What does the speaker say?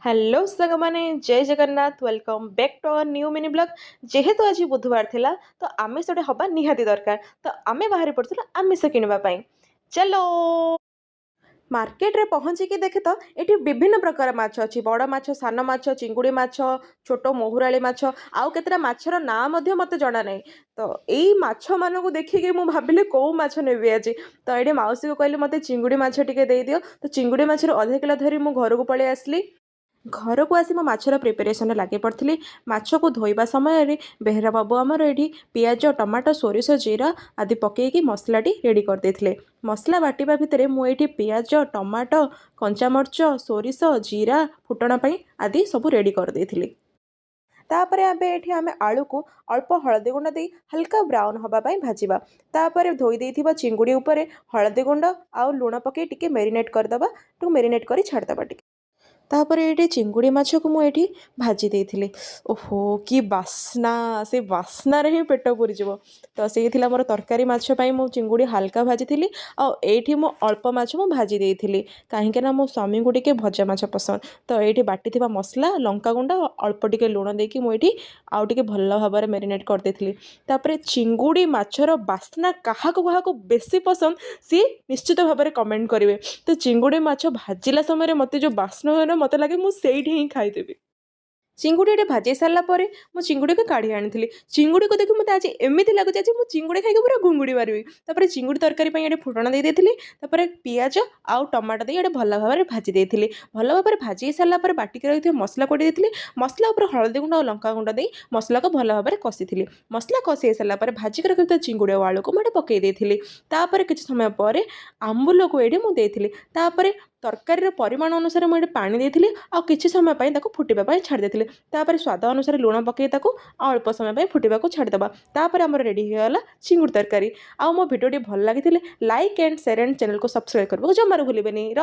Hello साग मैंने जय Jagannath welcome back to our new mini blog. जेहेतु आज बुधवार थिला तो आमिषटे हवा निहाती दरकार तो आमे बाहरी पड़ू आमिष किणवा चलो मार्केट रे पहुँचिकी देखे तो ये विभिन्न प्रकार माछ अच्छी बड़ माछ सान माछ चिंगुड़ी माछ छोट महुराली माछ आउ केतटा माछर ना मत जना ना तो यही माछ मानक देखिकी मुझे भाविली कौ माछ नेबी आज तो ये मौसी को कहली मत चिंगुड़ी माछ टिके दे दियो तो चिंगुड़ी माछर अधा किलो धरी मु घर को पलि आसली। घर को आसी मो माछर प्रिपेरेसन लगे पड़ी माछ को धोइबा समय बेहरा बाबू आमर ये पियाज टमाटो सोरिष जीरा आदि पकईकि मसलाटी रेडी करदे। मसला बाटिबा भितर मुझे पियाज टमाटो कंचामर्च सोरिष जीरा फुटण आदि सब रेडी करदे। तापर आम आलू को अल्प हलदी गुंड दे हल्का ब्राउन हवापाई भाजवा तापर धोई देथिबा चिंगुड़ी उपरे हलदी गुंड आउ लुण पकई टिके मेरिनेट करदबा मेरिनेट करी छाड़दबा टिके तापर ये चिंगुड़ी माछ को मुझे भाजी देती। ओहो कि बास्ना से बास्नार ही पेट पुरीज तो से मोर तरकारी माछपाई मु चिंगुड़ी हाल्का भाजी थी आठी मो अल्प माछ मु भाजी देती कहीं मो स्वामी को टिके भजा माछ पसंद तो ये बाटी मसला लंका गुंड अल्प टिके लुण देकी मुझे आउ टिके भल भाव में मेरिनेट करदे। तापर चिंगुड़ी माछर बास्ना क्या बेसी पसंद सी निश्चित भाव में कमेंट करेंगे। तो चिंगुड़ी माछ भाजिला समय मत जो बास्ना हुए मत लगे मुझे ही खाईदेवी। चिंगुड़ी भाजी सारा मु चिंगुड़ी को काढ़ी आनी चिंगुड़ी को देखिए मत आज एमती लगुच आज मुझे चिंगुड़ी खाई पूरा घुंगुड़ी मारि तापर चिंगुड़ी तरकारी ये फुटण दे देती पियाज आउ टमाटो दे भल भाव में भाजी देती भल भाव में भाजी सारापर बाटिक रही मसला कोटी देती मसला उपर हलदी गुंड और लंका गुंड दे मसला को भल भाव में कषी मसला कषी सारापर भाजिक रखी चिंगुड़ी और आलू को मुझे पकई देती किसी समय पर आंबुल को ये मुझे तरकारी परिमाण अनुसार मुझे पानी देती आ किसी समय फुटा छाड़ी तापर स्वाद अनुसार लुण पकई अल्प समय फुटा छाड़देवा तापर आम रेडी होगा चिंगुड़ी तरकारी। आ मो भिडियो भल लगी like and share and channel को सब्सक्राइब करने को जमार भूलें रही।